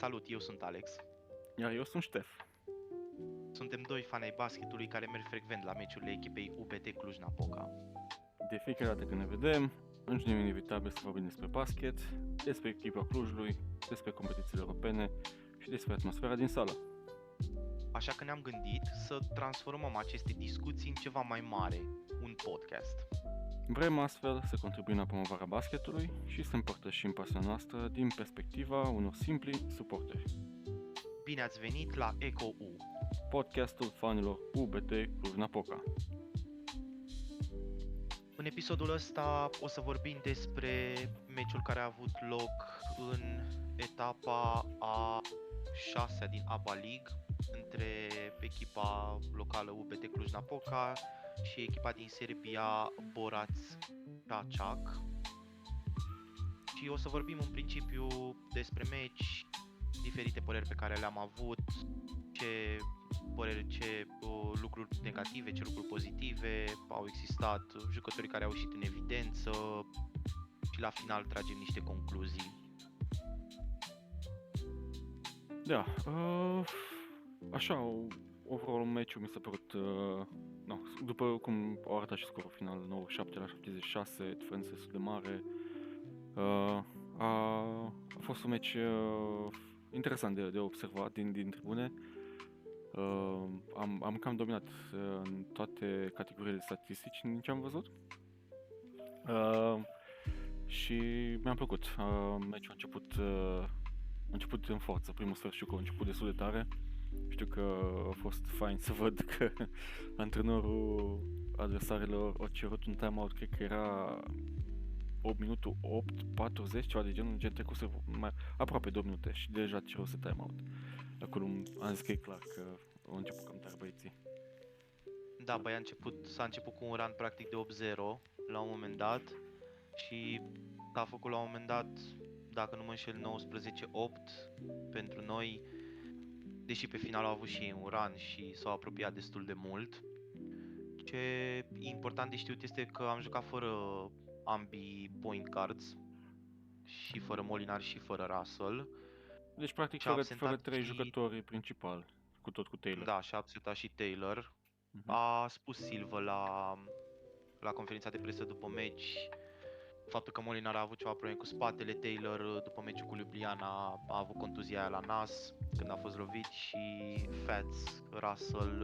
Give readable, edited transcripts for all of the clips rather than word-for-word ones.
Salut, eu sunt Alex. Iar eu sunt Ștef. Suntem doi fani ai basketului care merg frecvent la meciurile echipei UBT Cluj-Napoca. De fiecare dată când ne vedem, ajungem inevitabil să vorbim despre basket, despre echipa Clujului, despre competițiile europene și despre atmosfera din sală. Așa că ne-am gândit să transformăm aceste discuții în ceva mai mare, un podcast. Vrem astfel să contribuim la promovarea basketului și să împărtășim pasiunea noastră din perspectiva unor simpli suporteri. Bine ați venit la ECO-U, Podcastul fanilor UBT Cluj-Napoca. În episodul ăsta o să vorbim despre meciul care a avut loc în etapa a 6-a din ABA League între echipa locală UBT Cluj-Napoca și echipa din Serbia Borac Čačak. Și o să vorbim în principiu despre meci, diferite păreri pe care le-am avut, ce lucruri negative, ce lucruri pozitive au existat, jucătorii care au ieșit în evidență și la final tragem niște concluzii. Da, așa, overall meciul mi s-a părut, după cum au arătat și scorul final, 97-76, diferență destul de mare, a fost un meci interesant de observat din tribune. Am cam dominat în toate categoriile statistici din ce am văzut și mi-a plăcut. Meciul a început în forță, primul sfert știu că a început destul de tare. Știu că a fost fain să văd că antrenorul adversarilor a cerut un timeout, cred că era 8 minutul 8:40, ceva de genul, trecuse mai aproape 2 minute și deja ceruse timeout. Acolo am zis că e clar că au început cam tare băieții. Da, băi, s-a început cu un run practic de 8-0 la un moment dat și a făcut la un moment dat, dacă nu mă înșel, 19-8 pentru noi, deși pe final au avut și ei un run și s-au apropiat destul de mult. Ce e important de știut este că am jucat fără ambii point guards, și fără Molinar și fără Russell. Deci practic fără 3 jucători principali, cu Taylor. Da, și a absentat și Taylor. A spus Silva la conferința de presă după meci faptul că Molinar a avut ceva probleme cu spatele, Taylor după meciul cu Ljubljana a avut contuzia aia la nas când a fost lovit și Fats, Russell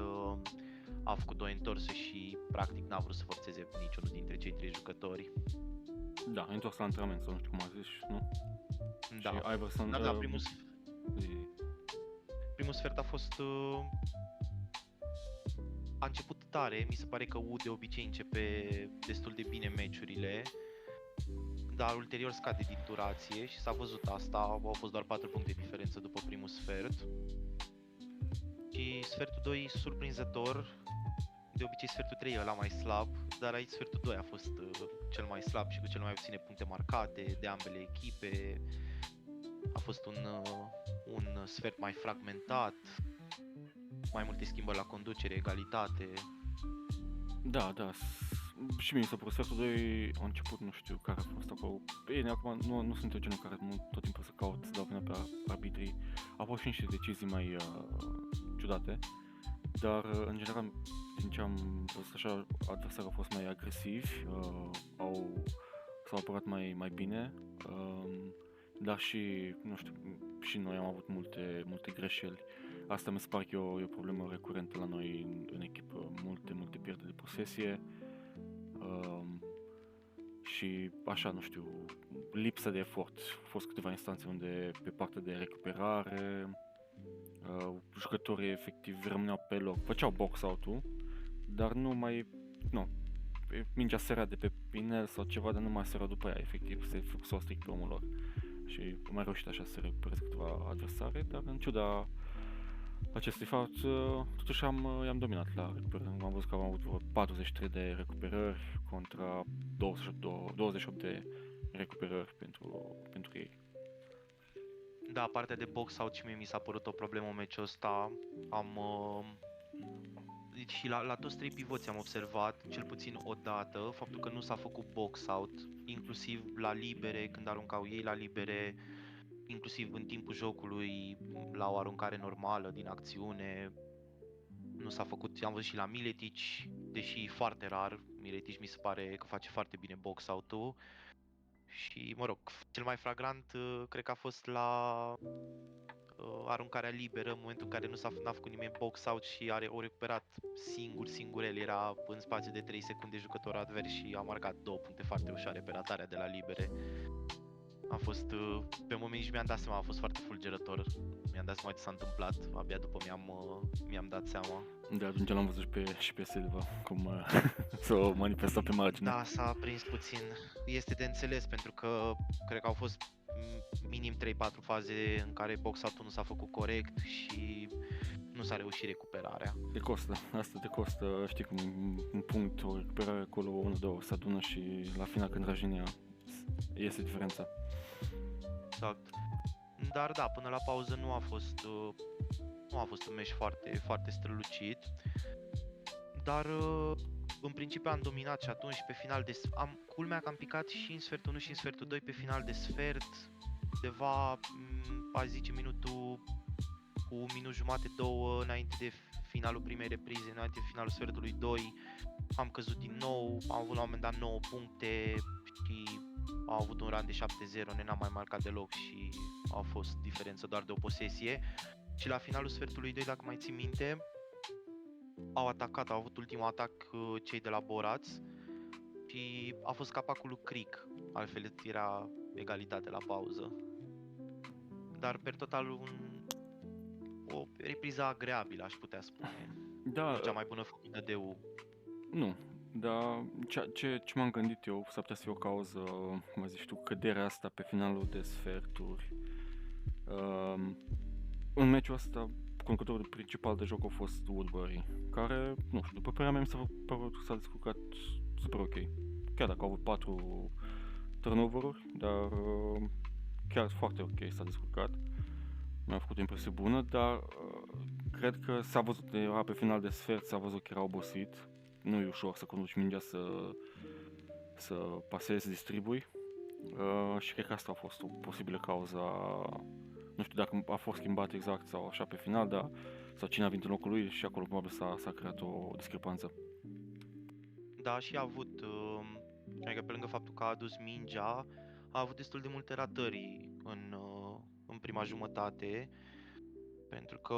a făcut 2 întorse și practic n-a vrut să forțeze niciunul dintre cei 3 jucători. Da, a întors la antrenament sau nu știu cum a zis, nu? Da, și Iverson, primul sfert a fost a început tare, mi se pare că U de obicei începe destul de bine meciurile, dar ulterior scade din durație și s-a văzut asta, au fost doar 4 puncte diferență după primul sfert. Și sfertul 2 surprinzător, de obicei sfertul 3 e ăla mai slab, dar aici sfertul 2 a fost cel mai slab și cu cel mai puține puncte marcate de ambele echipe. A fost un sfert mai fragmentat, mai multe schimbări la conducere, egalitate. Da, și mie s-a părut sfertul 2 a început, nu știu care a fost acolo. Bine, acum nu sunt eu genul care tot timpul să caut, să dau vina pe arbitrii. Au fost și niște decizii mai ciudate, dar în general, din ce am văzut așa, adversarii au fost mai agresivi, s-au apărat mai bine, dar și, nu știu, și noi am avut multe greșeli. Asta mi se pare că e o problemă recurentă la noi în echipă, multe pierderi de posesie și așa, nu știu, lipsa de efort. Au fost câteva instanțe unde pe partea de recuperare jucătorii efectiv rămâneau pe loc, făceau box-out-ul, dar mingea sărea de pe inel sau ceva, dar nu mai sărea după ea, efectiv, se focusau strict pe omul lor. Și am mai reușit așa să recuperez câteva adversare, dar în ciuda acestui fapt, totuși i-am dominat la recuperări. Am văzut că am avut vreo 43 de recuperări contra 28 de recuperări pentru ei. Da, partea de box-out și mie mi s-a părut o problemă în meciul ăsta. Și la toți 3 pivoți am observat, cel puțin o dată, faptul că nu s-a făcut box-out, inclusiv la libere, când aruncau ei la libere, inclusiv în timpul jocului, la o aruncare normală din acțiune, nu s-a făcut, am văzut și la Miletic, deși foarte rar, Miletic mi se pare că face foarte bine box-out-ul. Și, mă rog, cel mai flagrant cred că a fost la aruncarea liberă, în momentul în care n-a făcut nimeni box-out și o recuperat singur el, era în spațiu de 3 secunde jucătorul advers și a marcat 2 puncte foarte ușoare pe ratarea de la libere. A fost, pe moment nici mi-am dat seama, a fost foarte fulgerător. Mi-am dat seama ce s-a întâmplat, abia după mi-am dat seama. De atunci l-am văzut și pe Silva, cum s-a manifestat pe margine. Da, s-a prins puțin. Este de înțeles pentru că cred că au fost minim 3-4 faze în care box-out-ul nu s-a făcut corect și nu s-a reușit recuperarea. Te costă, asta te costă, știi cum, un punct, o recuperare acolo, 1-2, se adună și la final când tragi linia iese diferența. Exact. Dar da, până la pauză nu a fost un meci foarte, foarte strălucit. Dar în principiu am dominat și atunci pe final de culmea că am picat și în sfertul 1 și în sfertul 2 pe final de sfert, undeva, aș zice, minutul cu un minut jumate, 2 înainte de finalul primei reprize, înainte de finalul sfertului 2, am căzut din nou, am avut la un moment dat 9 puncte și am avut un run de 7-0, n-am mai marcat deloc și a fost diferență doar de o posesie. Și la finalul sfertului 2, dacă mai ții minte, au avut ultimul atac cei de la Boraț și a fost capacul lui Cric, altfel era egalitate la pauză. Dar per total o repriză agreabilă, aș putea spune. Da, Nu cea mai bună făcută de U. Nu, dar ce m-am gândit eu, s-ar putea să fie o cauză, cum zici tu, căderea asta pe finalul de sferturi. În meciul ăsta, conducătorul principal de joc a fost Woodbury, care, nu știu, după părerea mea mi s-a părut că s-a descurcat super ok. Chiar dacă au avut 4 turnover-uri, dar chiar foarte ok s-a descurcat. Mi-a făcut o impresie bună, dar cred că s-a văzut, era pe final de sfert, s-a văzut că era obosit. Nu e ușor să conduci mingea, să pasezi, să distribui. Și cred că asta a fost o posibilă cauză. Nu știu dacă a fost schimbat exact sau așa pe final, dar sau cine a venit în locul lui și acolo probabil s-a creat o discrepanță. Da, și a avut, adică pe lângă faptul că a adus mingea, a avut destul de multe ratări în prima jumătate, pentru că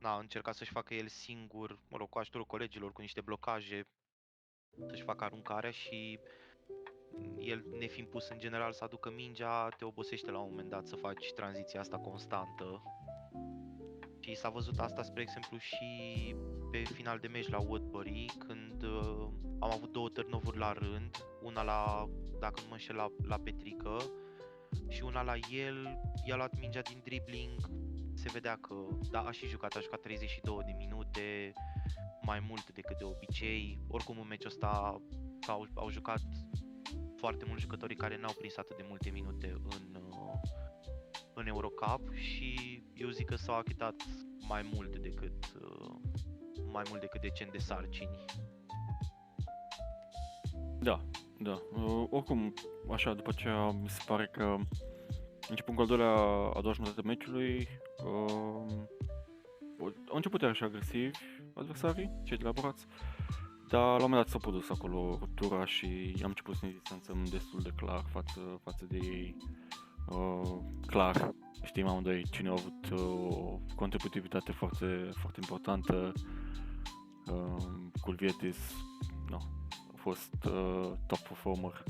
a încercat să-și facă el singur, mă rog, cu ajutorul colegilor, cu niște blocaje, să-și facă aruncarea și el, nefiind pus în general să aducă mingea, te obosește la un moment dat să faci tranziția asta constantă. Și s-a văzut asta, spre exemplu, și pe final de meci la Woodbury, când am avut 2 turnover la rând, una dacă nu mă înșel, la Petrică și una la el, i-a luat mingea din dribbling, se vedea că da, a jucat 32 de minute, mai mult decât de obicei. Oricum în meciul ăsta au jucat foarte mulți jucători care n-au prins atât de multe minute în Eurocup și eu zic că s-au achitat mai mult decât decent de sarcini. Da. Oricum, așa, după aceea mi se pare că începând cu a doua jumătate a meciului, au început așa agresivi adversarii, cei de la Boraț, dar la un moment dat s-a produs acolo ruptura și am început să ne distanțăm destul de clar față de ei. Clar, știm amândoi cine a avut o contributivitate foarte, foarte importantă. Culvietis, a fost top performer,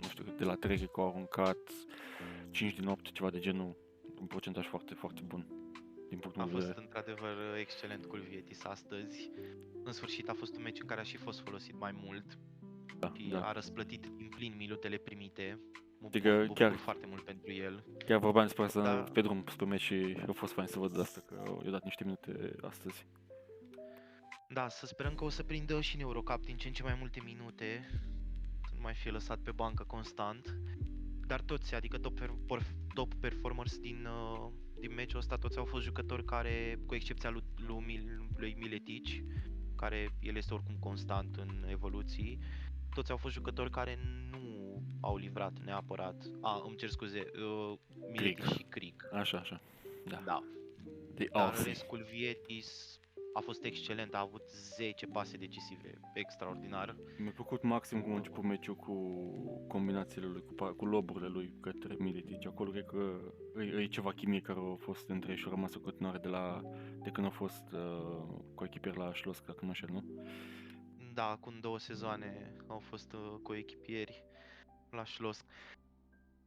nu știu, de la 3 că au aruncat 5 din 8, ceva de genul, un procentaj foarte, foarte bun. Din a fost într-adevăr excelent Culvietis astăzi. În sfârșit a fost un meci în care a și fost folosit mai mult și a răsplătit din plin minutele primite. Mă bucur foarte mult pentru el. Chiar vorbeam despre asta pe drum spre meci și a fost fain să văd asta, că i-a dat niște minute astăzi. Da, să sperăm că o să prindă și în Eurocup din ce în ce mai multe minute, să nu mai fie lăsat pe bancă constant. Dar toți, adică top performers din meciul ăsta, toți au fost jucători care, cu excepția lui Miletic, care el este oricum constant în evoluții, toți au fost jucători care nu au livrat neapărat. Îmi cer scuze, Miletic Crick. și Crick. Așa. Da. Da. De Dar Aussie. Rescul Vietis a fost excelent, a avut 10 pase decisive, extraordinar. Mi-a plăcut maxim cum a început meciul cu combinațiile lui, cu loburile lui către Miletic. Acolo cred că e ceva chimie care a fost între ei și a rămas în continuare de când a fost coechipier la Schloss, dacă nu așa, nu? Da, acum 2 sezoane au fost coechipieri la Schloss.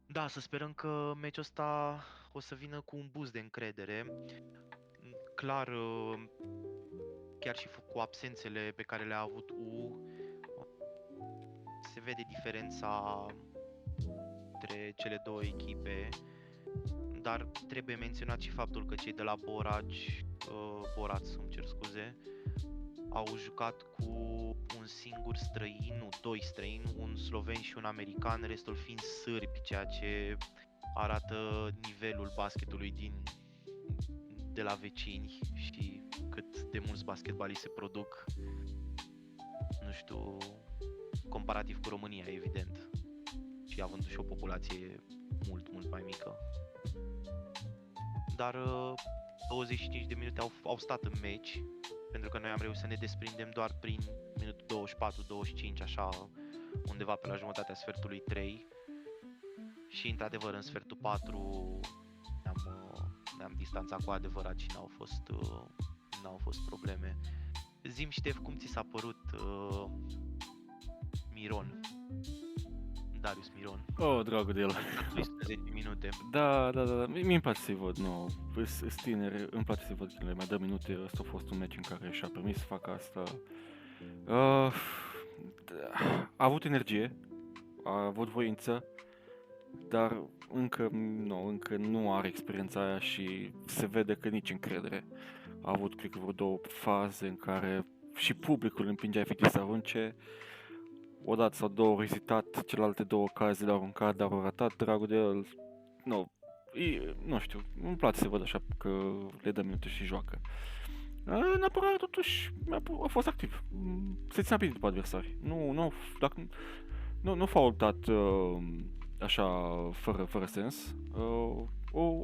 Da, să sperăm că meciul ăsta o să vină cu un boost de încredere. Clar, chiar și cu absențele pe care le-a avut U, se vede diferența între cele două echipe, dar trebuie menționat și faptul că cei de la Borac, îmi cer scuze, au jucat cu un singur străin, nu, 2 străini, un sloven și un american, restul fiind sârbi, ceea ce arată nivelul basketului de la vecini și cât de mulți basketbaliști se produc, nu știu, comparativ cu România, evident, și având și o populație mult mai mică. Dar 25 de minute au stat în meci, pentru că noi am reușit să ne desprindem doar prin minutul 24-25, așa, undeva pe la jumătatea sfertului 3. Și într-adevăr în sfertul 4 ne-am distanțat cu adevărat și n-au fost probleme. Zi-mi, Ștef, cum ți s-a părut Miron? Darius Miron. Oh, dragul de el. 10 minute. Da. Mie-mi place să-i văd, nu. Sunt tineri, îmi place să-i văd când le mai dă minute. Ăsta a fost un meci în care și-a permis să facă asta. A avut energie, a avut voință, dar încă nu are experiența aia și se vede că nici încredere. A avut, cred că, vreo 2 faze în care și publicul împingea efectiv să arunce. Odată sau 2 au ezitat, celelalte 2 ocazii le-au aruncat, dar au ratat. Dragul de el, nu știu, îmi place să văd așa că le dă minute și joacă. În apărare, totuși, a fost activ. Se ținea bine după adversari. Nu faultat așa, fără sens.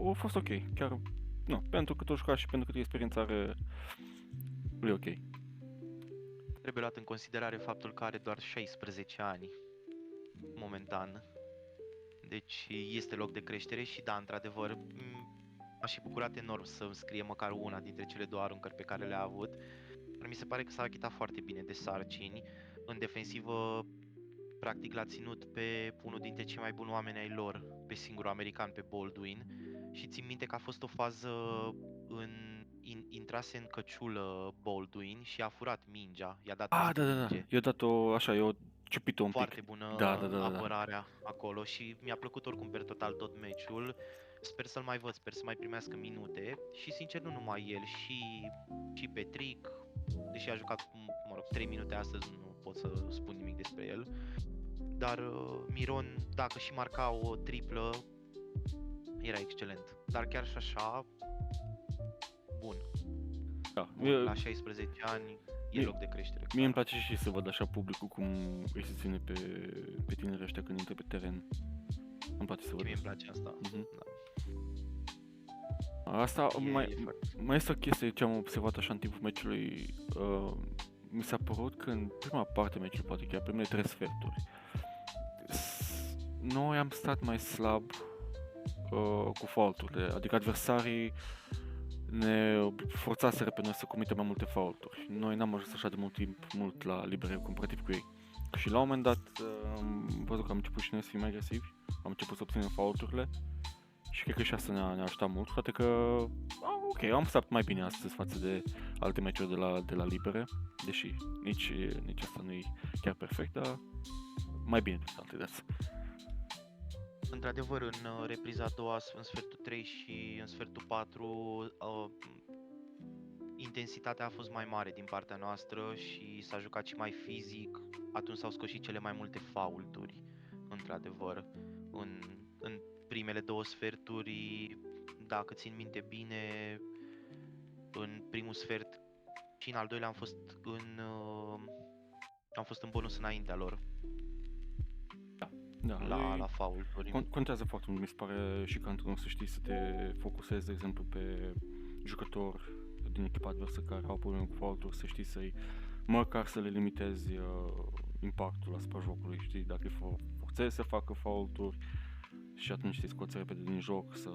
A fost ok, chiar, nu, pentru că o juca și pentru că experiența are, e ok. Trebuie luat în considerare faptul că are doar 16 ani, momentan. Deci este loc de creștere și da, într-adevăr, m-aș fi bucurat enorm să îmi scrie măcar una dintre cele 2 aruncări pe care le-a avut. Dar mi se pare că s-a achitat foarte bine de sarcini. În defensivă, practic l-a ținut pe unul dintre cei mai buni oameni ai lor, pe singurul american, pe Baldwin. Și țin minte că a fost o fază intrase în căciulă Baldwin și a furat mingea, i-a dat peste minge. I-a dat-o așa, i-a ciupit-o un pic. Foarte bună apărarea acolo și mi-a plăcut oricum per total tot meciul. Sper să-l mai văd, sper să mai primească minute și sincer nu numai el, și Petric, deși a jucat, 3 minute astăzi, nu pot să spun nimic despre el. Dar Miron, dacă și marca o triplă, era excelent. Dar chiar și așa, bun. Da, la 16 ani e loc de creștere. Mie îmi place și să văd așa publicul cum îi se ține pe tinerii ăștia când intră pe teren. Îmi place să văd. Mie îmi place asta. Da. Asta mai este o chestie ce am observat așa în timpul meciului. Mi s-a părut că în prima parte meciului, poate chiar primele 3 sferturi, noi am stat mai slab cu faulturile, adică adversarii ne forțaseră pe noi să comitem mai multe faulturi. Noi n-am ajuns așa de mult la libere comparativ cu ei. Și la un moment dat am văzut că am început și noi să fim mai agresivi, am început să obținem faulturile și cred că și asta ne-a ajutat mult, toate că ok, am stat mai bine astăzi față de alte meciuri de la libere, deși nici asta nu e chiar perfect, dar mai bine decât alte dată. Într-adevăr, în repriza a doua, în sfertul 3 și în sfertul 4, intensitatea a fost mai mare din partea noastră și s-a jucat și mai fizic. Atunci s-au scos și cele mai multe faulturi, într-adevăr. În primele 2 sferturi, dacă țin minte bine, în primul sfert și în al doilea am fost în bonus înaintea lor. Da, la faulturi. contează foarte mult, mi se pare, și ca antrenor să știi să te focusezi, de exemplu, pe jucători din echipa adversă care au probleme cu faulturi, să știi măcar să le limitezi impactul asupra jocului, știi, dacă îi forțezi să facă faulturi și atunci te scoți repede din joc, să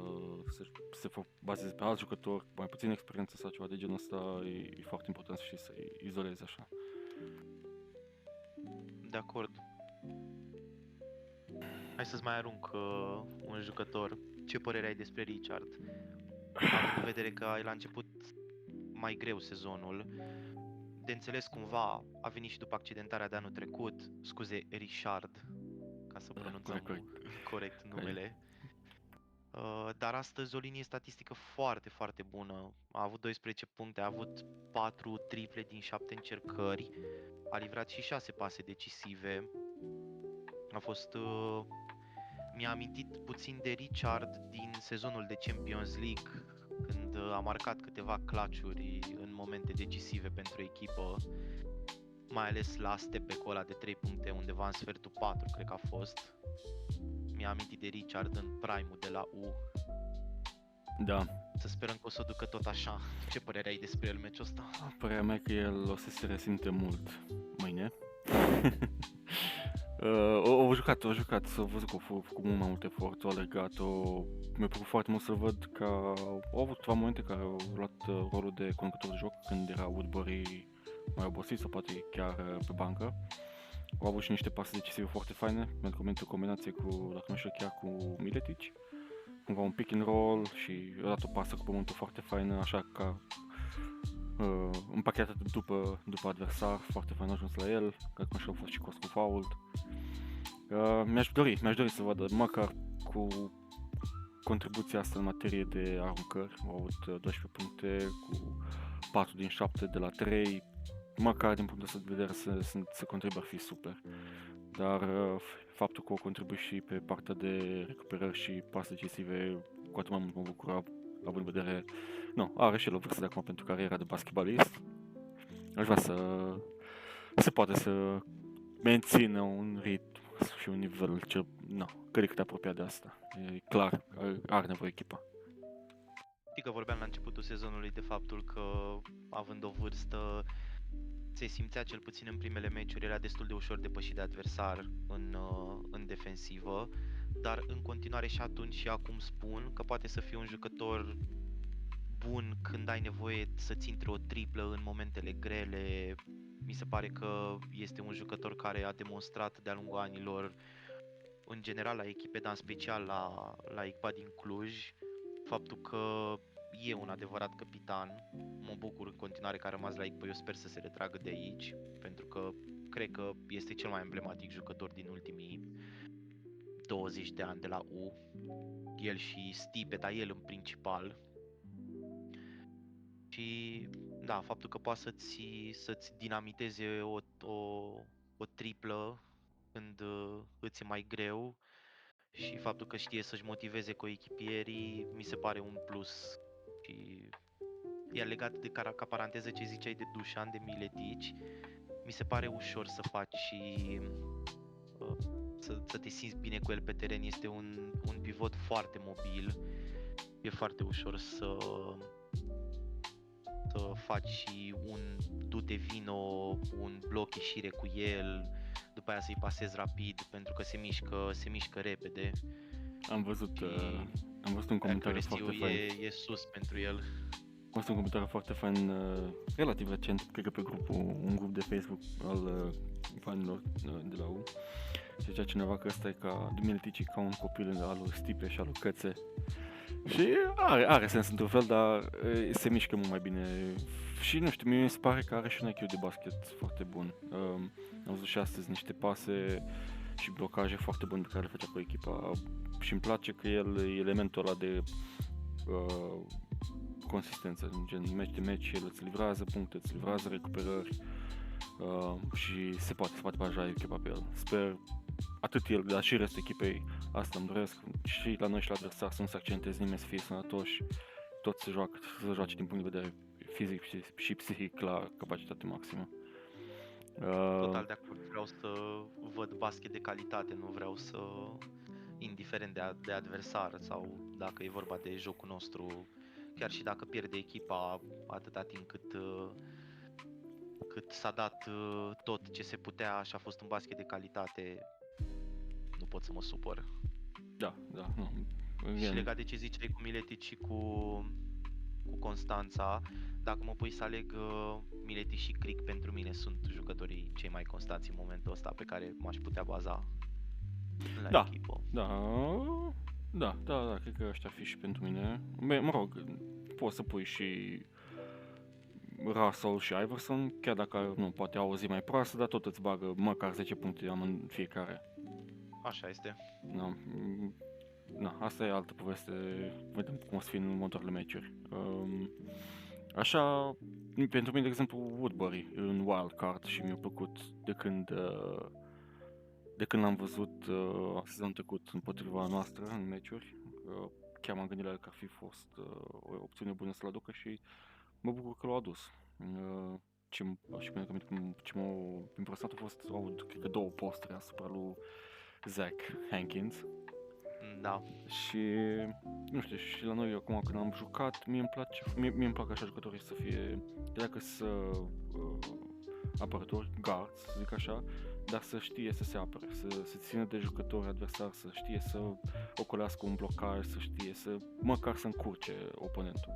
se bazeze pe alți jucători, mai puțin experiență sau ceva de genul ăsta, e foarte important să știi să-i izolezi așa. De acord. Hai să-ți mai arunc un jucător. Ce părere ai despre Richard? Având în vedere că ai la început mai greu sezonul, de înțeles cumva a venit și după accidentarea de anul trecut, scuze, Richard, ca să pronunțăm corect numele. Dar astăzi o linie statistică foarte, foarte bună. A avut 12 puncte, a avut 4 triple din 7 încercări, a livrat și 6 pase decisive. A fost... mi-a amintit puțin de Richard din sezonul de Champions League, când a marcat câteva clutch-uri în momente decisive pentru echipă, mai ales la step-back-ul ăla de 3 puncte undeva în sfertul 4, cred că a fost. Mi-a amintit de Richard în prime-ul de la U. Da. Să sperăm că o să o ducă tot așa. Ce părere ai despre el meciul ăsta? Părerea mea că el o să se resimte mult mâine. O jucat, s-a văzut că a făcut mult mai mult efort, a alergat, mi-a plăcut foarte mult să văd că au avut câteva momente care au luat rolul de conducător de joc când era Woodbury mai obosit sau poate chiar pe bancă. Au avut și niște pase decisive foarte faine, pentru că o combinație cu, dacă nu știu, chiar cu Miletic, cumva un pick and roll și a dat o pasă cu pământul foarte faină, așa ca împachetat după adversar, foarte fain a ajuns la el, cred că a fost și scos cu fault. Mi-aș dori să vadă măcar cu contribuția asta în materie de aruncări. Au avut 12 puncte cu 4 din 7 de la 3, măcar din punctul ăsta de vedere să contribuie ar fi super. Dar faptul că o contribuie și pe partea de recuperări și pase decisive, cu atât mai mult mă bucur, având în vedere, are și el o vârstă de acum pentru cariera de basketbalist. Aș vrea să poate să mențină un ritm și un nivel cât de cât apropiat de asta. E clar, are nevoie echipa. Știi că vorbeam la începutul sezonului de faptul că, având o vârstă, se simțea, cel puțin în primele meciuri, era destul de ușor depășit de adversar în defensivă, dar în continuare și atunci și acum spun că poate să fie un jucător bun când ai nevoie să-ți intre o triplă în momentele grele. Mi se pare că este un jucător care a demonstrat de-a lungul anilor, în general la echipe, dar în special la echipa din Cluj, faptul că e un adevărat capitan. Mă bucur în continuare că a rămas la echipă, eu sper să se retragă de aici, pentru că cred că este cel mai emblematic jucător din ultimii 20 de ani de la U. El și Stipe, dar el în principal. Și da, faptul că poate să-ți dinamiteze o triplă când îți e mai greu și faptul că știe să-și motiveze coechipierii, mi se pare un plus. Și iar legat de ca paranteză ce ziceai de Dușan, de Miletici, mi se pare ușor să faci și să te simți bine cu el pe teren. Este un pivot foarte mobil, e foarte ușor să faci și un du-te vino, un bloc ieșire cu el, după aia să-i pasezi rapid, pentru că se mișcă repede. Am văzut un comentariu foarte fain. E sus pentru el. Am văzut un comentariu foarte fain, relativ recent, cred că pe un grup de Facebook al fanilor de la U. Zicea cineva că ăsta e ca Miletici, ca un copil al lui Stipe și al lui Cățe. Și are sens într-un fel, dar se mișcă mult mai bine. Și nu știu, mie mi se pare că are și un IQ de basket foarte bun. Am văzut și astăzi niște pase și blocaje foarte bune pe care le făcea cu echipa. Și îmi place că el e elementul ăla de consistență, gen meci de meci, el îți livrează puncte, îți livrează recuperări și se poate baja echipa pe el. Sper atât el, dar și restul echipei, asta îmi doresc, și la noi și la adversar să nu se accenteze nimeni, să fie sănătoși, toți să joace din punct de vedere fizic și psihic la capacitate maximă. Total de acord, vreau să văd basket de calitate, nu vreau să, indiferent de adversar sau dacă e vorba de jocul nostru, chiar și dacă pierde echipa atâta timp cât s-a dat tot ce se putea și a fost un basket de calitate, nu pot să mă supăr. Da, nu. Și legat de ce ziceai cu Miletic și cu Constanța, dacă mă pui să aleg, Miletic și Cric pentru mine sunt jucătorii cei mai constanți în momentul ăsta pe care m-aș putea baza la echipă. Da, cred că ăștia ar fi și pentru mine. Mă rog, poți să pui și Russell și Iverson, chiar dacă nu, poate au o zi mai proastă, dar tot îți bagă măcar 10 puncte în fiecare. Așa este. Asta e altă poveste, vedem cum o să fie în următoarele meciuri. Așa, pentru mine, de exemplu, Woodbury în wildcard și mi-a plăcut de când l-am văzut sezonul trecut împotriva noastră în meciuri. Chiar m-am gândit la el că ar fi fost o opțiune bună să-l aducă și mă bucur că l-a adus. Ce m-a impresionat a fost, cred că 2 postere asupra lui Zach Hankins. Da. Și, nu știu, și la noi acum când am jucat, mie îmi plac așa jucătorii să fie, dacă să apărători, guards, să zic așa, dar să știe să se apere, să țină de jucători adversari, să știe să ocolească un blocaj, să știe măcar să încurce oponentul.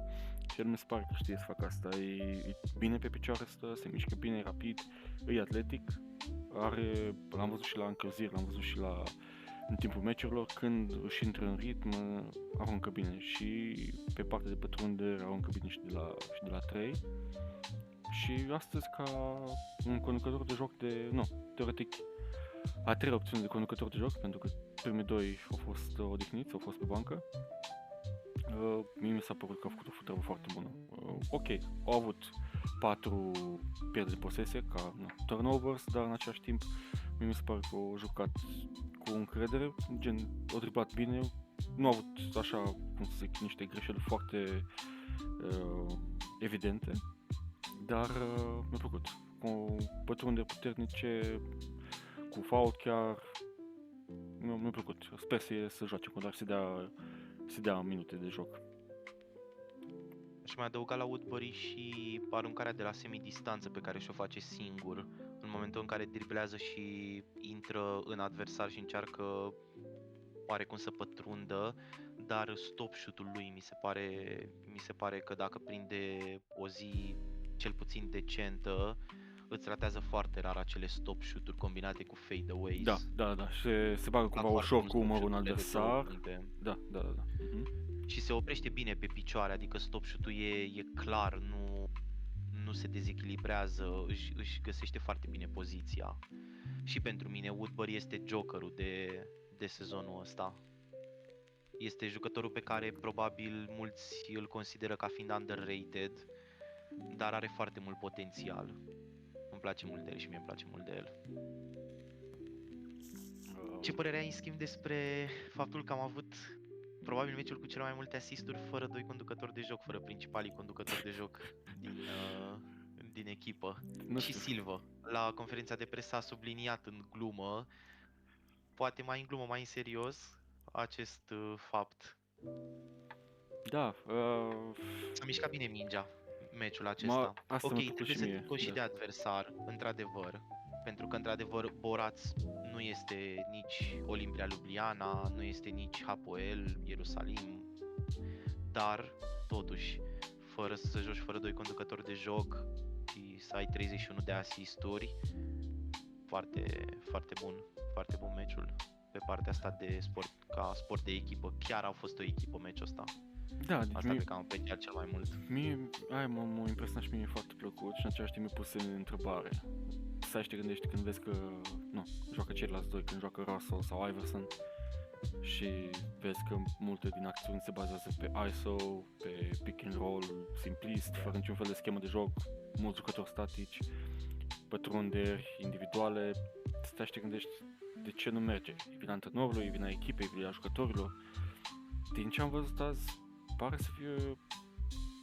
Și el mi se pare că știe să facă asta, e bine pe picioare, se mișcă bine, rapid, e atletic, l-am văzut și la încălziri, l-am văzut și în timpul meciurilor, când își intră în ritm, aruncă bine și pe partea de pătrundere aruncă bine și de la 3. Și astăzi, ca un conducător de joc teoretic, a 3 opțiuni de conducător de joc, pentru că primii 2 au fost odihniți, au fost pe bancă. Mie mi s-a părut că a făcut o treabă foarte bună. Ok, au avut 4 pierderi de posesie, ca turnovers, dar în același timp mie mi se pare că au jucat cu încredere, gen, au driblat bine, nu au avut așa, cum să zic, niște greșeli foarte evidente, dar mi-a plăcut. Cu pătrunderi puternice, cu foul chiar, mi-a plăcut. Sper să joace cu, dar să dea minute de joc. Aș mai adăuga la Woodbury și aruncarea de la semidistanță pe care și-o face singur în momentul în care driblează și intră în adversar și încearcă oarecum să pătrundă, dar stop shoot-ul lui mi se pare că dacă prinde o zi cel puțin decentă, îți ratează foarte rar acele stop shoot-uri combinate cu fadeaways. Da, și se bagă cumva ușor cu umărul în adversar. Da. Și se oprește bine pe picioare, adică stop shoot-ul e clar, nu se dezechilibrează, își găsește foarte bine poziția. Și pentru mine Woodbury este jokerul de sezonul ăsta. Este jucătorul pe care probabil mulți îl consideră ca fiind underrated, dar are foarte mult potențial. Îmi place mult de el și mie îmi place mult de el. Ce părere ai în schimb despre faptul că am avut probabil meciul cu cele mai multe asisturi fără 2 conducători de joc, fără principalii conducători de joc din echipă? Și Silva, la conferința de presă, a subliniat în glumă, poate mai în glumă, mai în serios, acest fapt. Da. S-a mișcat bine mingea meciul acesta. Ok, trebuie să țin și de adversar, într-adevăr. Pentru că, într-adevăr, Boraț nu este nici Olimpia Ljubljana, nu este nici Hapoel, Ierusalim, dar, totuși, fără să joci fără 2 conducători de joc și să ai 31 de asisturi, foarte, foarte bun meciul pe partea asta de sport, ca sport de echipă. Chiar au fost o echipă meciul ăsta. Da, deci asta cred că am apreciat cel mai mult. M-a impresionat și mie foarte plăcut și în același timp mi-a pus în întrebare. Stai și te gândești când vezi că joacă ceilalți 2, când joacă Russell sau Iverson și vezi că multe din acțiuni se bazează pe ISO, pe pick and roll simplist, fără niciun fel de schemă de joc, mulți jucători statici, pătrunderi individuale. Stai și te gândești de ce nu merge. E vina antrenorului, e vina echipei, e vina jucătorilor. Din ce am văzut azi, pare să fie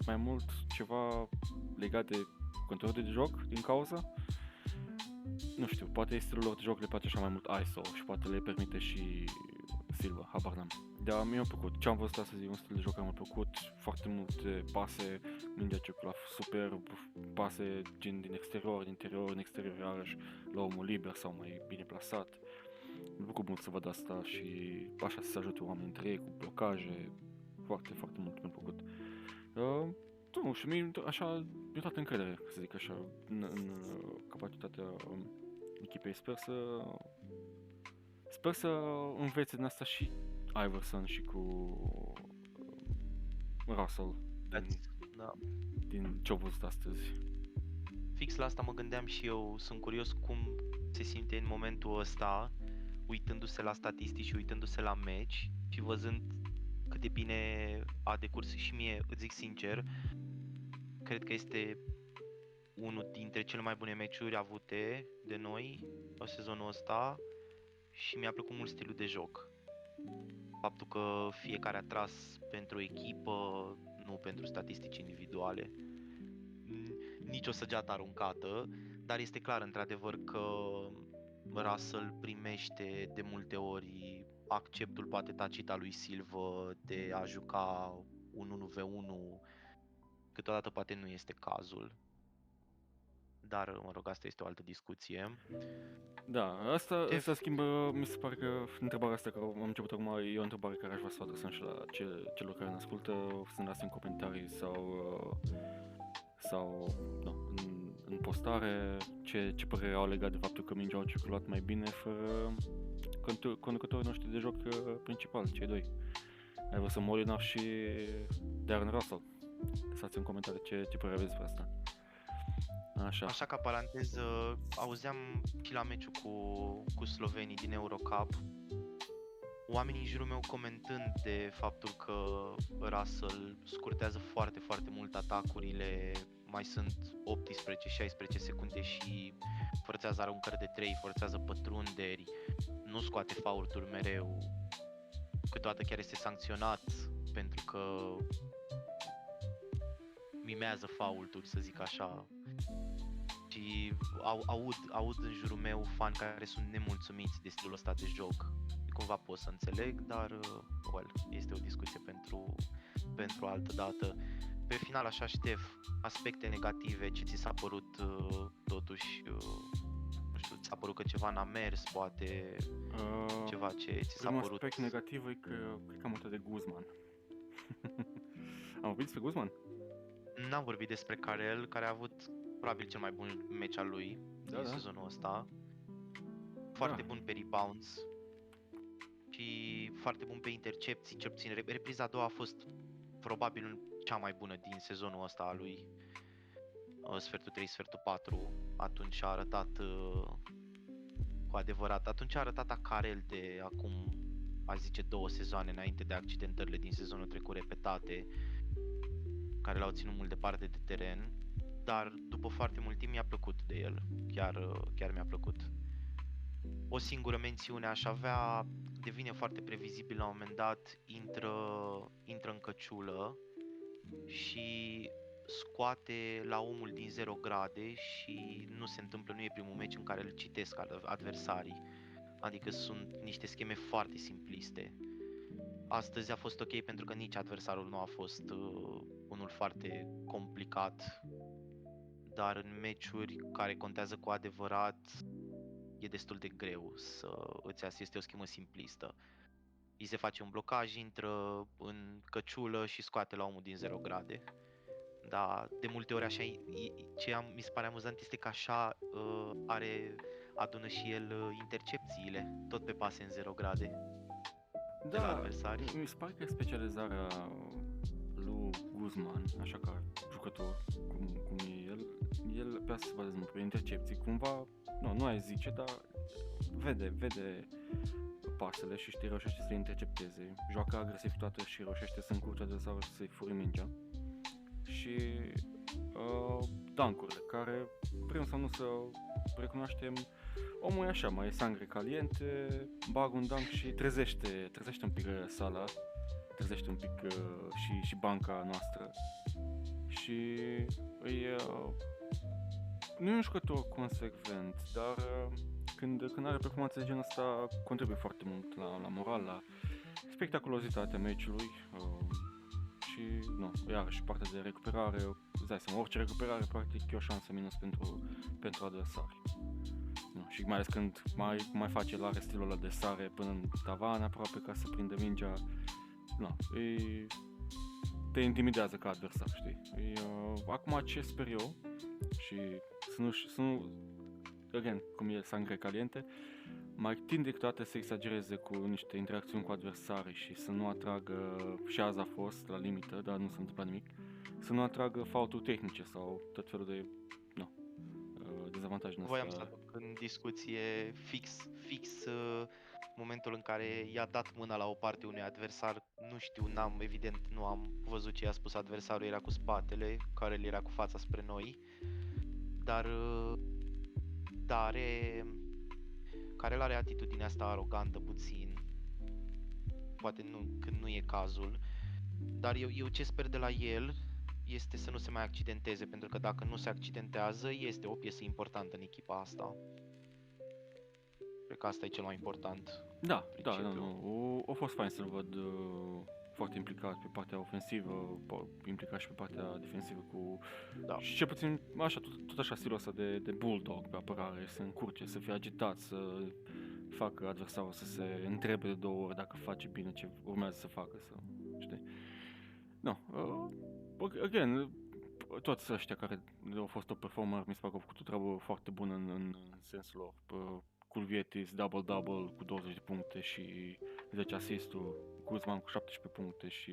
mai mult ceva legat de controlul de joc din cauza. nu știu, poate stilul lor de joc le place așa mai mult ISO și poate le permite și Silva, habar n-am. Dar mi-a plăcut. Ce am văzut astăzi e un stil de joc care mi-a plăcut, foarte multe pase, mingea circula superb, pase gen din exterior, din interior, în exterior, iarăși la omul liber sau mai bine plasat. Mi-a plăcut mult să văd asta și așa să se ajute oamenii între ei cu blocaje, foarte, foarte mult mi-a plăcut. Nu, și mie așa, mi-a dat încredere, să zic așa, în capacitatea echipei. Sper să învețe din asta și Iverson și cu Russell Da. din ce-au văzut astăzi. Fix la asta mă gândeam și eu, sunt curios cum se simte în momentul ăsta, uitându-se la statistici și uitându-se la meci și văzând cât de bine a decurs. Și mie, îți zic sincer, cred că este unul dintre cele mai bune meciuri avute de noi la sezonul ăsta și mi-a plăcut mult stilul de joc. Faptul că fiecare a tras pentru o echipă, nu pentru statistici individuale. Nici o săgeată aruncată, dar este clar într-adevăr că Russell primește de multe ori acceptul poate tacit al lui Silva de a juca un 1v1, câteodată poate nu este cazul. Dar, mă rog, asta este o altă discuție. Da, asta schimbă, mi se pare că întrebarea asta care am început acum e o întrebare care aș vrea să o adresăm și la celor care ne ascultă, să ne lase în comentarii sau în postare ce părere au legat de faptul că mingea au circulat mai bine fără conducătorii noștri de joc principal, cei doi. Iverson Molinov și Darren Russell. Lăsați în comentarii ce părere aveți despre asta. Așa ca paranteză, auzeam și la meciul cu slovenii din Eurocup oamenii în jurul meu comentând de faptul că Russell scurtează foarte, foarte mult atacurile, mai sunt 18-16 secunde și forțează aruncări de 3, forțează pătrunderi, nu scoate faulturi mereu, câteodată chiar este sancționat pentru că mimează faulturi, să zic așa. Și aud în jurul meu fani care sunt nemulțumiți de stilul ăsta de joc. Cumva pot să înțeleg, dar este o discuție pentru altă dată. Pe final, așa, Ștef, aspecte negative, ce ți s-a părut totuși, nu știu, ți s-a părut că ceva n-a mers, poate ceva ce ți s-a părut... Un aspect negativ e că cred că am uitat de Guzman. Am vorbit despre Guzman? N-am vorbit despre Karel, care a avut probabil cel mai bun meci al lui din sezonul ăsta. Foarte bun pe rebounds și foarte bun pe intercepții, cel puțin repriza a doua a fost probabil cea mai bună din sezonul ăsta al lui. Sfertul 3, sfertul 4, atunci a arătat cu adevărat, atunci a arătat Karel de acum, aș zice, 2 sezoane înainte de accidentările din sezonul trecut repetate, care l-au ținut mult departe de teren, dar după foarte mult timp mi-a plăcut de el, chiar mi-a plăcut. O singură mențiune aș avea, devine foarte previzibil la un moment dat, intră în căciulă și scoate la omul din 0 grade și nu se întâmplă, nu e primul meci în care îl citesc adversarii, adică sunt niște scheme foarte simpliste. Astăzi a fost ok pentru că nici adversarul nu a fost unul foarte complicat, dar în meciuri care contează cu adevărat e destul de greu să îți asiste o schemă simplistă. Îi se face un blocaj, intră în căciulă și scoate la omul din 0 grade. Da, de multe ori așa, mi se pare amuzant este că așa adună și el intercepțiile, tot pe pase în 0 grade. De la adversari. Mi se pare că specializarea lui Guzman, așa ca jucător, cum e el pe asta se bazează pe intercepții, cumva, nu ai zice, dar vede pasele și reușește să le intercepteze, joacă agresiv toată și reușește să încurce adversarul și să-i furi mingea. Și dunk-urile, care vrem sau nu să recunoaștem, omul e așa, mai e sangre caliente, bag un dunk și trezește un pic sala, trezește un pic și banca noastră și nu e un jucător consecvent, dar când are performanțe de genul ăsta contribuie foarte mult la moral, la spectaculozitatea meciului și nu, iarăși partea de recuperare, îți dai seama, orice recuperare practic e o șansă minus pentru adversari. Nu, și mai ales când mai face el, are stilul ăla de sare până în tavan aproape ca să prindă mingea, nu, te intimidează ca adversar, știi? Acum ce sper eu și să nu again, cum e sangre caliente, mai tinde câteodată să exagereze cu niște interacțiuni cu adversarii și să nu atragă, și azi a fost la limită, dar nu s-a întâmplat nimic, să nu atragă faulturi tehnice sau tot felul de dezavantaje. Voiam să aduc în discuție fix momentul în care i-a dat mâna la o parte unui adversar. Nu știu, evident nu am văzut ce i-a spus adversarul, era cu spatele, care el era cu fața spre noi, dar care are atitudinea asta arogantă puțin, poate nu, când nu e cazul, dar eu ce sper de la el este să nu se mai accidenteze, pentru că dacă nu se accidentează, este o piesă importantă în echipa asta. Cred că asta e cel mai important. Da, a fost fain să-l văd foarte implicat pe partea ofensivă, implicat și pe partea defensivă cu... Da. Și cel puțin, așa, tot așa stilul ăsta de bulldog pe apărare, să încurce, să fie agitat, să facă adversarul să se întrebe de 2 ori dacă face bine ce urmează să facă, să știi? No, again, toți ăștia care au fost top performer, mi se pare că au făcut o treabă foarte bună în sensul lor. Kulvietis, double-double cu 20 de puncte și 10 asisturi, Guzman cu 17 puncte și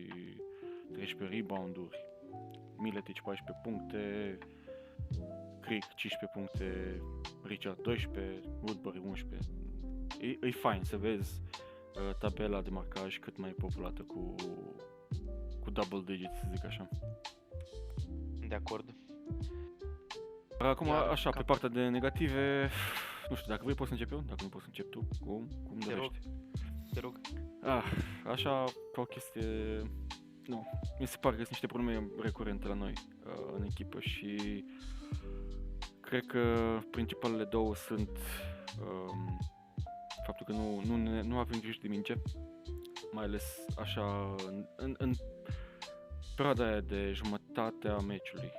13 rebound-uri, Miletic 14 puncte, Crick 15 puncte, Richard 12, Woodbury 11. E fain să vezi tabela de marcaj cât mai populată cu double digits, să zic așa. De acord. Acum, așa, pe partea de negative, nu știu, dacă vrei poți să încep eu, dacă nu poți să încep tu, cum dorești. Te rog. Așa, ca o chestie, nu, mi se pare că sunt niște probleme recurente la noi în echipă și cred că principalele două sunt faptul că nu avem grijă de minge, mai ales așa în perioada aia de jumătatea meciului,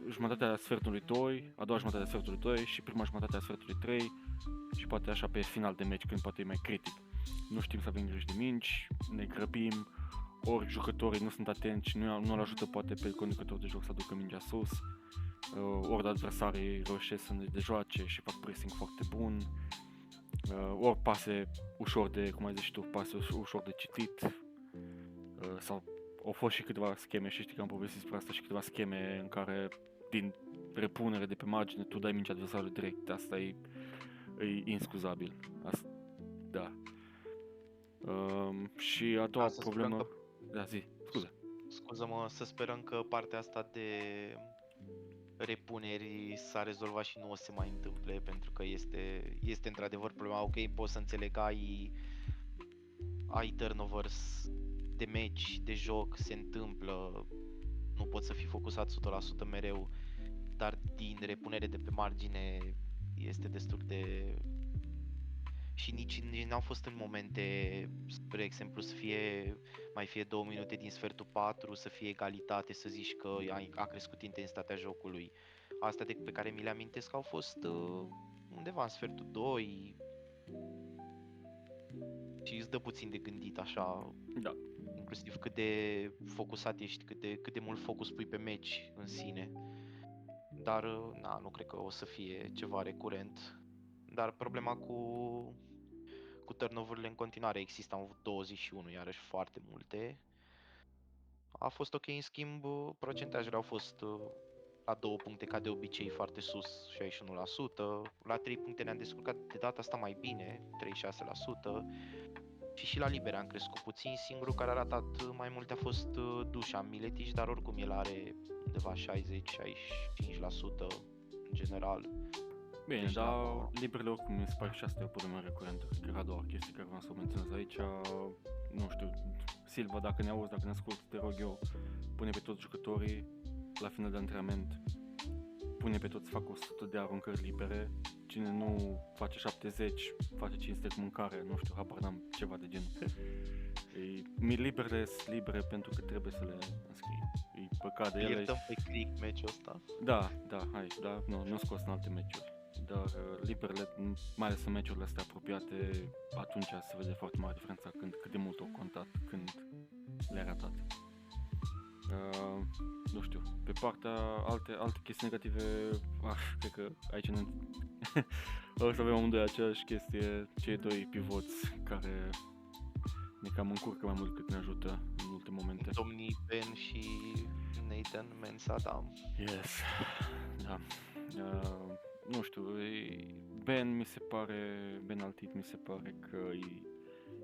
jumătatea sfertului 2, a doua jumătate a sfertului 2 și prima jumătate a sfertului 3 și poate așa pe final de meci când poate e mai critic. Nu știm să avem grijă de mingi, ne grăbim, ori jucătorii nu sunt atenți, nu-l ajută poate pe conducător de joc să aducă mingea sus, ori adversarii reușesc să ne dejoace și fac pressing foarte bun, ori pase ușor de, cum ai zis tu, pase ușor de citit, sau au fost și câteva scheme și știi că am povestit despre asta și câteva scheme în care din repunere de pe margine tu dai mingea adversarului direct, asta e inscuzabil. Asta, da. Și a doua problemă... Da, zi, scuze. Scuză-mă, să sperăm că partea asta de repuneri s-a rezolvat și nu o să se mai întâmple, pentru că este într-adevăr problema. Ok, poți să înțeleg, ai turnovers de meci, de joc, se întâmplă, nu poți să fii focusat 100% mereu, dar din repunere de pe margine este destul de... Și nici n-au fost în momente, spre exemplu, să mai fie 2 minute din sfertul 4, să fie egalitate, să zici că a crescut intensitatea jocului. Astea pe care mi le amintesc au fost undeva în sfertul 2 și îți dă puțin de gândit așa. Da. Inclusiv cât de focusat ești, cât de mult focus pui pe meci în sine. Dar nu cred că o să fie ceva recurent. Dar problema cu turnover-urile în continuare există, am avut 21, iarăși foarte multe. A fost ok, în schimb, procentajele au fost la 2 puncte ca de obicei foarte sus, 61%. La 3 puncte ne-am descurcat de data asta mai bine, 36%. Și la libere am crescut puțin, singurul care a ratat mai mult a fost Dusan Miletic, dar oricum el are undeva 60-65% în general. Bine, deci dar liberele oricum mi se pare și asta e o problemă recurentă. Cred că era a doua chestie care vreau să o menționez aici. Nu știu, Silva, dacă ne auzi, dacă ne asculti, te rog eu, pune pe toți jucătorii la final de antrenament pune pe toți să facă 100 de aruncări libere, cine nu face 70, face 500 cu mâncare, nu știu, habar n-am, ceva de genul. Liberele sunt libere pentru că trebuie să le înscrii. E păcat de ele. Iertăm pe click meciul ăsta. Da, nu scos în alte meciuri. Dar liberele, mai ales în meciurile astea apropiate, atunci se vede foarte mare diferența cât de mult au contat, când le-a ratat. Nu știu, pe partea alte chestii negative, cred că aici o să avem amândoi aceeași chestie, cei doi pivoți care ne cam încurcă mai mult cât ne ajută în multe momente. Domnii Ben și Nathan Mensah. Yes, da. Nu știu, Ben Altit mi se pare că e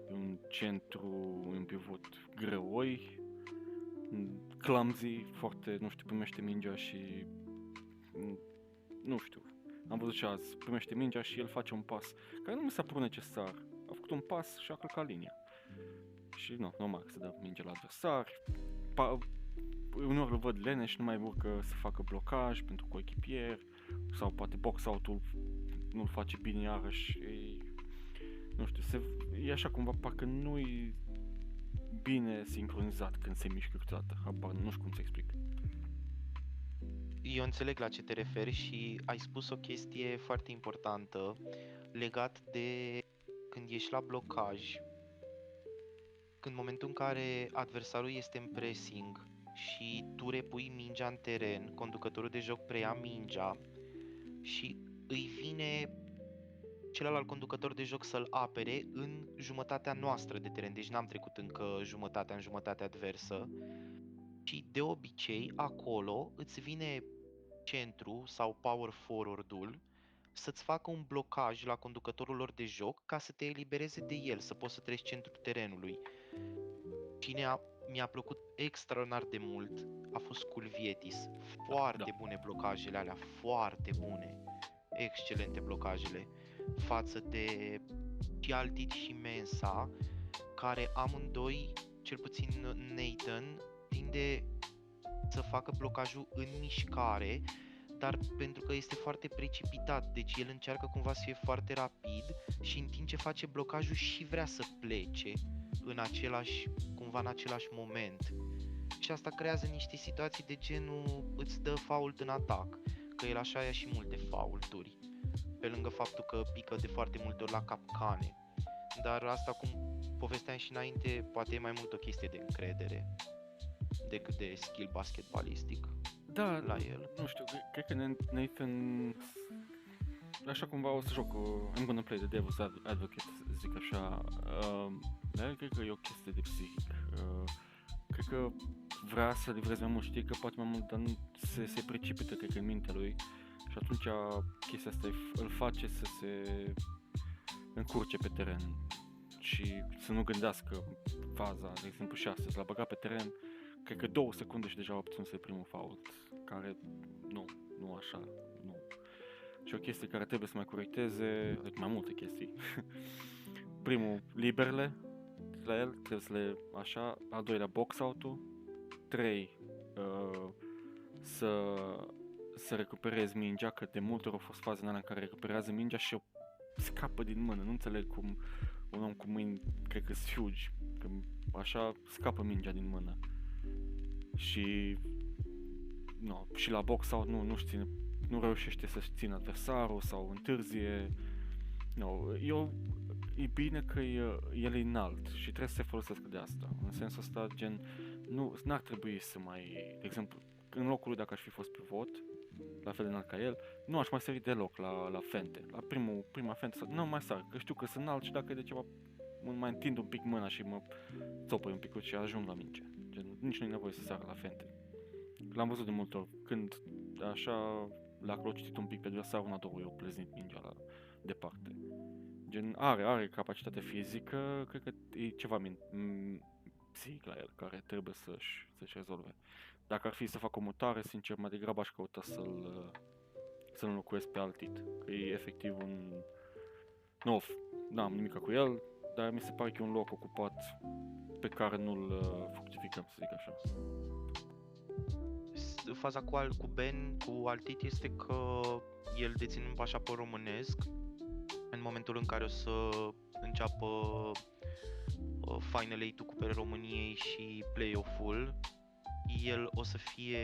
un centru, un pivot greoi, clumsy, foarte, nu știu, primește mingea și, nu știu, am văzut și azi, primește mingea și el face un pas care nu mi s-a părut necesar. A făcut un pas și a călcat linia. Și nu, normal să dă mingea la adversar. Uneori îl văd lene și nu mai urcă să facă blocaj pentru coechipier sau poate box-out-ul nu-l face bine iarăși. Nu știu, e așa cumva, parcă nu-i bine sincronizat când se mișcă câteodată. Nu știu cum să explic. Eu înțeleg la ce te referi și ai spus o chestie foarte importantă legat de când ești la blocaj. În momentul în care adversarul este în pressing și tu repui mingea în teren, conducătorul de joc preia mingea și îi vine celălalt conducător de joc să-l apere în jumătatea noastră de teren, deci n-am trecut încă jumătatea în jumătatea adversă și de obicei acolo îți vine centru sau power forward-ul să-ți facă un blocaj la conducătorul lor de joc ca să te elibereze de el, să poți să treci centrul terenului. Cine mi-a plăcut extraordinar de mult a fost Kulvietis. Foarte bune blocajele alea, foarte bune. Excelente blocajele. Față de Altit și Mensah, care amândoi, cel puțin Nathan, tinde să facă blocajul în mișcare, dar pentru că este foarte precipitat, deci el încearcă cumva să fie foarte rapid și în timp ce face blocajul și vrea să plece în același moment. Și asta creează niște situații de genul îți dă fault în atac, că el așa ia și multe faulturi, pe lângă faptul că pică de foarte multe ori la capcane. Dar asta, cum povesteam și înainte, poate e mai mult o chestie de încredere decât de skill basketbalistic. Da, la el. Nu știu, cred că Nathan, așa cumva o să joc, I'm gonna play the devil's advocate, zic așa, dar cred că e o chestie de psihic. Cred că vrea să livreze mai mult, știe că poate mai mult, dar nu se precipită, cred că, în mintea lui. Și atunci chestia asta îl face să se încurce pe teren și să nu gândească faza, de exemplu 6, să l-a băgat pe teren, cred că 2 secunde și deja a obținut primul fault, care nu așa, nu. Și o chestie care trebuie să mai corecteze, mai multe chestii. Primul, liberele la el, trebuie să le așa, al doilea box-out-ul, 3, să recuperezi mingea, că de multe ori au fost faze în alea în care recuperează mingea și o scapă din mână, nu înțeleg cum un om cu mâini, cred că sfiugi, că așa scapă mingea din mână. Și și la box-out nu reușește să-și țină adversarul sau întârzie. E bine că el e înalt și trebuie să se folosească de asta. În sensul ăsta, gen, n-ar trebui să mai, de exemplu, în locul lui, dacă aș fi fost pivot, la fel de înalt ca el, nu aș mai sări deloc la fente. La prima fente, nu mai sar, că știu că sunt înalt și dacă e de ceva, mai întind un pic mâna și mă țopăi un pic și ajung la minge. Gen, nici nu e nevoie să sară la fente. L-am văzut de multe ori, când așa l-a clocitit un pic pe adversar, una, două, eu pleznit mingea la departe. Gen, are capacitate fizică, cred că e ceva psihic la el, care trebuie să-și rezolve. Dacă ar fi să fac o mutare, sincer, mai degrabă aș căuta să-l înlocuiesc pe Altit, că e efectiv n-am nimic cu el, dar mi se pare că e un loc ocupat pe care nu-l fructificăm, să zic așa. faza cu Ben, cu Altit, este că el deține un pașaport românesc. În momentul în care o să înceapă Final 8-ul Cupele României și Play-off-ul, el o să fie,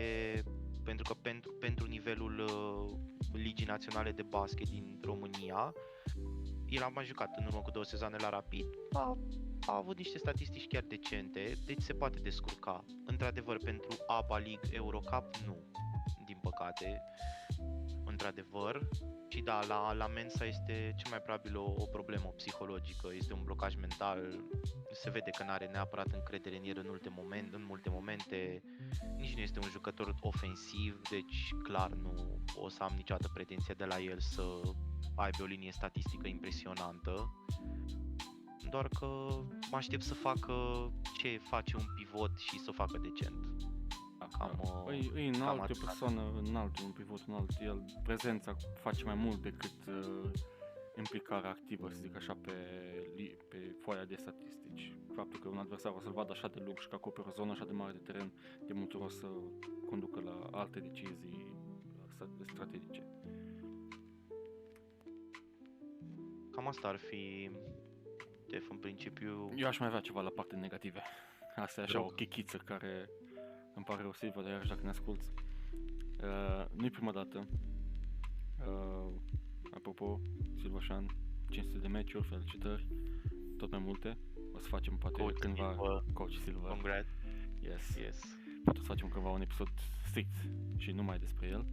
pentru că pentru nivelul Ligii Naționale de Basket din România, el a mai jucat în urmă cu 2 sezoane la Rapid, a avut niște statistici chiar decente, deci se poate descurca. Într-adevăr, pentru ABA League Eurocup, nu, din păcate, într-adevăr. Și da, la Mensa este cel mai probabil o problemă psihologică, este un blocaj mental, se vede că nu are neapărat încredere în el în multe momente, nici nu este un jucător ofensiv, deci clar nu o să am niciodată pretenția de la el să aibă o linie statistică impresionantă, doar că mă aștept să facă ce face un pivot și să o facă decent. E înalt, e o persoană înalt, un pivot înalt, el prezența face mai mult decât implicarea activă, să zic așa, pe foaia de statistici. Faptul că un adversar o să-l vadă așa de lung și că acoperă o zonă așa de mare de teren, de multe ori o să conducă la alte decizii strategice. Cam asta ar fi, Def, în principiu. Eu aș mai avea ceva la parte negative. Asta e așa o chichiță care îmi pare rău, Silva, dar iarăși dacă ne asculți. Nu-i prima dată. Apropo, Silvașan, 500 de meciuri, felicitări, tot mai multe. O să facem poate Coach cândva Silva. Coach Silva. Congrats. Yes. Poate o să facem cândva un episod strict și numai despre el.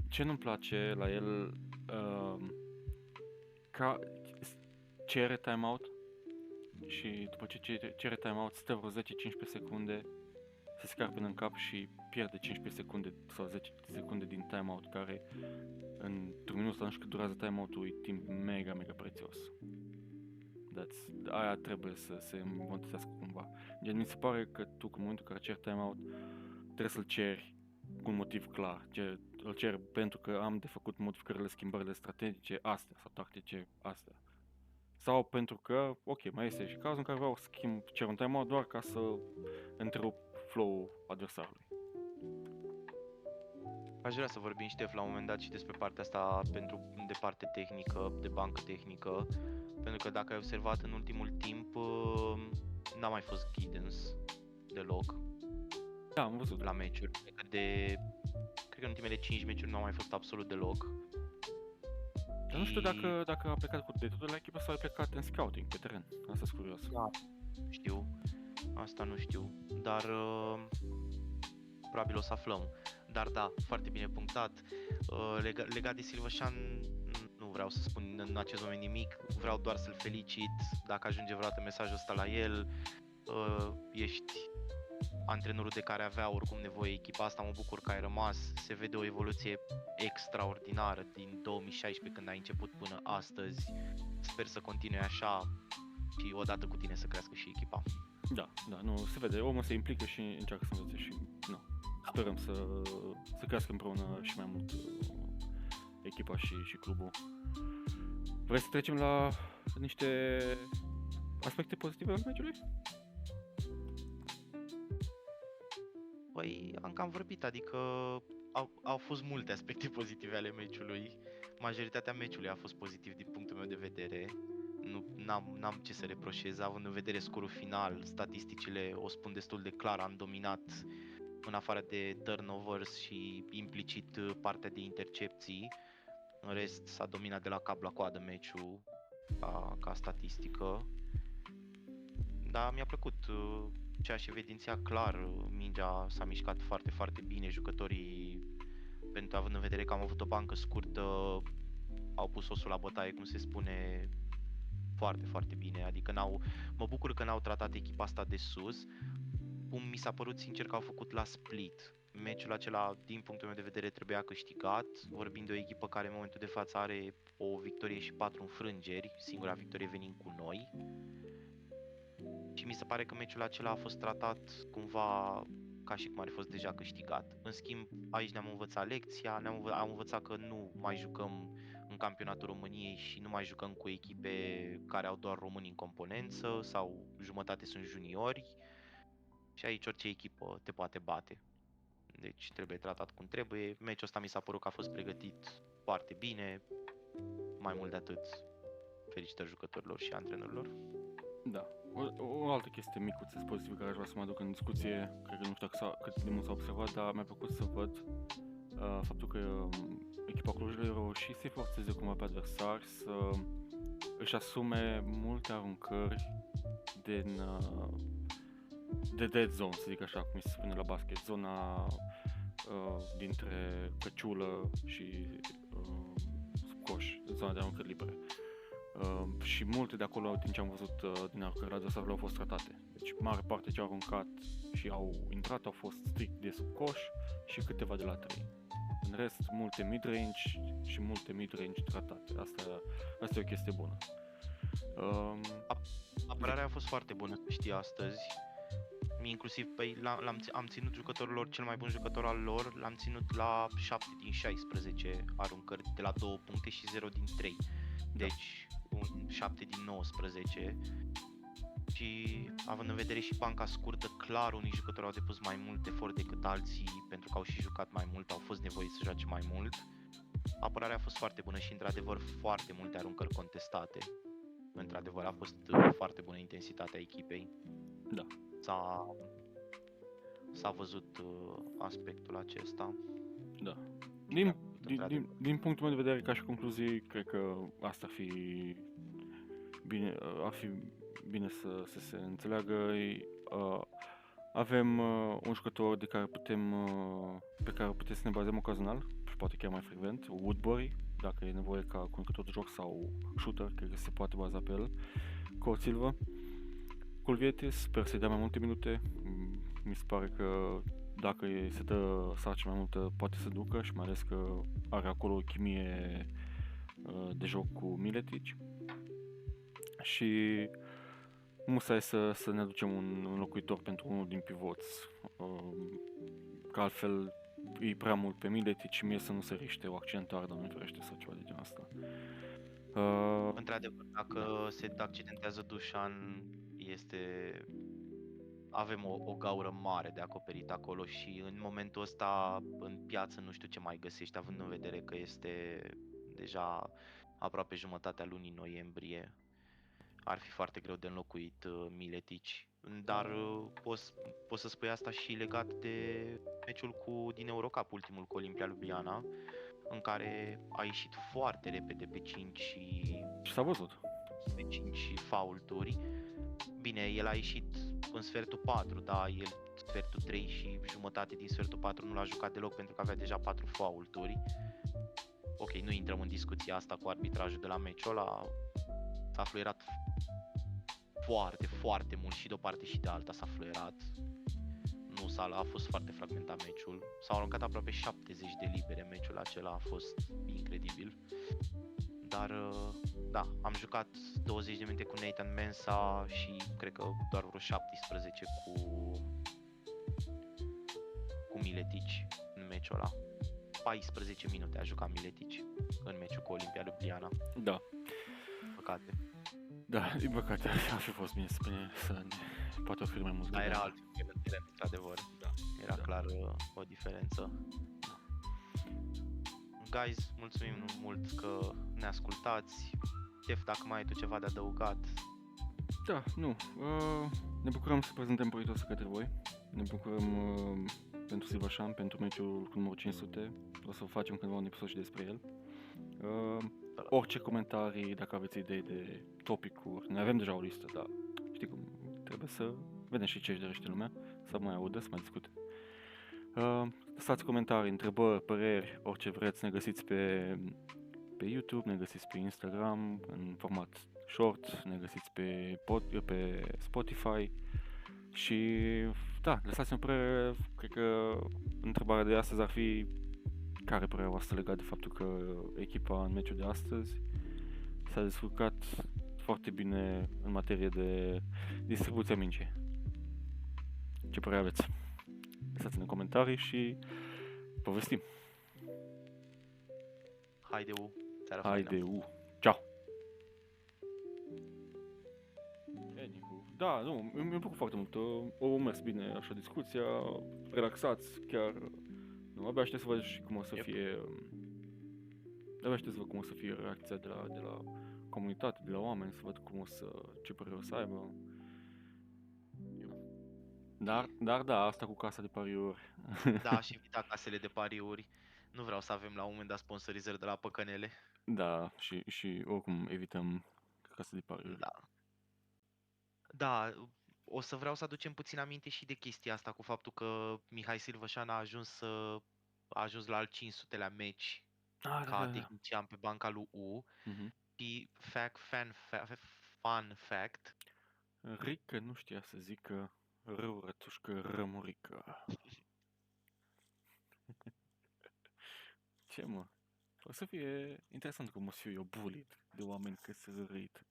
Ce nu-mi place la el, ca cere timeout și după ce cere timeout stă vreo 10-15 secunde, se scarpă în cap și pierde 15 secunde sau 10 secunde din timeout, care într-un minut sau nu știu cât durează timeout-ul, e timp mega prețios. Aia trebuie să se îmbunătățească cumva. Mi se pare că tu, în momentul în care ceri timeout, trebuie să-l ceri cu un motiv clar. Îl cer pentru că am de făcut modificările, schimbările strategice astea sau tactice astea. Sau pentru că, ok, mai este și cazul în care vreau să cer un timeout doar ca să întrerup flow-ul adversarului. Aș vrea să vorbim, Ștef, la un moment dat și despre partea asta de parte tehnică, de bancă tehnică, pentru că dacă ai observat în ultimul timp, n-a mai fost guidance deloc. Da, am văzut. La meciuri. Cred că în ultimele 5 meciuri n-au mai fost absolut deloc. Dar nu știu dacă a plecat cu de tot de la echipă sau a plecat în scouting pe teren. Asta e curios. Da, știu. Asta nu știu. Dar probabil o să aflăm. Dar da, foarte bine punctat. Legat de Silvașan, nu vreau să spun în acest moment nimic. Vreau doar să-l felicit. Dacă ajunge vreodată mesajul ăsta la el, ești antrenorul de care avea oricum nevoie echipa asta, mă bucur că ai rămas, se vede o evoluție extraordinară din 2016 când ai început până astăzi, sper să continue așa și odată cu tine să crească și echipa. Da, nu, se vede, omul se implică și încearcă să învețe și nu, sperăm să crească împreună și mai mult echipa și clubul. Vrei să trecem la niște aspecte pozitive ale meciului? Păi, am cam vorbit, adică au fost multe aspecte pozitive ale meciului. Majoritatea meciului a fost pozitiv din punctul meu de vedere. N-am ce să reproșez, având în vedere scorul final, statisticile o spun destul de clar, am dominat în afară de turnovers și implicit partea de intercepții. În rest s-a dominat de la cap la coadă meciul ca statistică. Dar mi-a plăcut ceea ce evidenția clar, mingea s-a mișcat foarte bine, jucătorii, pentru având în vedere că am avut o bancă scurtă, au pus osul la bătaie, cum se spune, foarte bine, adică mă bucur că n-au tratat echipa asta de sus, cum mi s-a părut sincer că au făcut la Split. Meciul acela, din punctul meu de vedere, trebuia câștigat, vorbind de o echipă care în momentul de față are o victorie și 4 înfrângeri, singura victorie venind cu noi. Și mi se pare că meciul acela a fost tratat cumva ca și cum ar fi fost deja câștigat. În schimb, aici ne-am învățat lecția, am învățat că nu mai jucăm în campionatul României și nu mai jucăm cu echipe care au doar români în componență sau jumătate sunt juniori și aici orice echipă te poate bate. Deci trebuie tratat cum trebuie. Meciul ăsta mi s-a părut că a fost pregătit foarte bine. Mai mult de atât, felicitări jucătorilor și antrenorilor. Da. O altă chestie micuță pozitivă care aș vrea să mă aduc în discuție, cred că nu știu cât de mult s-a observat, dar mi-a plăcut să văd faptul că echipa Clujului a reușit să-i forțeze cumva pe adversari să își asume multe aruncări de dead zone, să zic așa, cum se spune la basket, zona dintre căciulă și coș, zona de aruncări libere. Și multe de acolo, din ce am văzut din aruncările adversarului, au fost tratate. Deci mare parte ce au aruncat și au intrat au fost strict de sub coș și câteva de la 3. În rest, multe mid-range și multe mid-range tratate. Asta e o chestie bună. Apărarea a fost foarte bună, știi, astăzi. Inclusiv am ținut jucătorul lor, cel mai bun jucător al lor, l-am ținut la 7 din 16 aruncări de la 2 puncte și 0 din 3. Deci un 7 din 19. Și având în vedere și banca scurtă, clar unii jucători au depus mai mult efort decât alții pentru că au și jucat mai mult, au fost nevoiți să joace mai mult. Apărarea a fost foarte bună și într-adevăr foarte multe aruncări contestate. Într-adevăr a fost foarte bună intensitatea echipei. Da. S-a văzut aspectul acesta. Da. Din punctul meu de vedere, ca și concluzie, cred că asta ar fi bine să se înțeleagă. Avem un jucător pe care putem să ne bazăm ocazional și poate chiar mai frecvent, Woodbury, dacă e nevoie ca conducător de joc sau shooter, cred că se poate baza pe el. Colt Silva, Kulvietis, sper să-i dea mai multe minute. Mi se pare că dacă se dă sarcină mai multă, poate să ducă și mai ales că are acolo o chimie de joc cu Miletic. Și musai să ne aducem un locuitor pentru unul din pivoți, că altfel e prea mult pe Miletic și mie să nu se riște o accentare, Doamne ferește, sau ceva de genul asta. Într-adevăr, dacă se accidentează Dușan, avem o gaură mare de acoperit acolo și în momentul ăsta în piață nu știu ce mai găsești, având în vedere că este deja aproape jumătatea lunii noiembrie. Ar fi foarte greu de înlocuit Miletic, dar poți să spui asta și legat de meciul din Eurocup, ultimul cu Olimpia Ljubljana, în care a ieșit foarte repede pe 5 și s-a văzut. Pe 5 faulturi. Bine, el a ieșit în sfertul 4, dar el sfertul 3 și jumătate din sfertul 4 nu l-a jucat deloc pentru că avea deja 4 faulturi. Ok, nu intrăm în discuția asta cu arbitrajul de la meciul ăla. S-a fluierat foarte, foarte mult și de o parte și de alta s-a fluierat. A fost foarte fragmentat meciul. S-au aruncat aproape 70 de libere, meciul acela a fost incredibil. Dar da, am jucat 20 de minute cu Nathan Mensah și cred că doar vreo 17 cu Miletic în meciul ăla. 14 minute a jucat Miletic în meciul cu Olimpia Ljubljana. Da. Păcate. Da, din păcate ar fi fost bine să ne poate oferi mai mult. Da, era altfel în teren, într-adevăr. Da. Era clar o diferență. Da. Guys, mulțumim mult că ne ascultați. Chef, dacă mai ai tu ceva de adăugat. Da, nu. Ne bucurăm să prezentăm proiectul ăsta către voi. Ne bucurăm pentru Silvașan, pentru meciul cu numărul 500. O să facem cândva un episod și despre el. Orice comentarii, dacă aveți idei de topicuri, ne avem deja o listă, dar știi cum, trebuie să vedem și ce își dorește lumea, să mai audă, să mai discute. Lăsați comentarii, întrebări, păreri, orice vreți, ne găsiți pe YouTube, ne găsiți pe Instagram în format short, ne găsiți pe Spotify și da, lăsați-mi părere. Cred că întrebarea de astăzi ar fi: care părerea voastră legat de faptul că echipa în meciul de astăzi s-a descurcat foarte bine în materie de distribuția mingii? Ce părere aveți? Lăsați-ne în comentarii și povestim. Haideu! Haideu! Ciao! Da, nu, mi-a plăcut foarte mult. O mers bine așa discuția, relaxați, chiar Nu, abia aștept să văd și cum o să Yep. fie... Abia aștept să văd cum o să fie reacția de la comunitate, de la oameni, să văd cum o să... ce părere o să aibă. Dar da, asta cu casa de pariuri. Da, aș invita casele de pariuri. Nu vreau să avem la un moment dat sponsorizări de la păcănele. Da, și oricum evităm casa de pariuri. Da. Da, o să vreau să aducem puțin aminte și de chestia asta cu faptul că Mihai Silvășan a ajuns la al 500-lea meci Ah, da, ca da, da. tehnician pe banca lui U. Mhm. Și fun fact, Rică nu știa să zică rău rătușcă rămurică. Ce mă? O să fie interesant cum o să fiu eu bullied de oameni că se zărâit.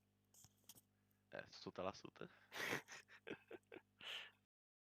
100%.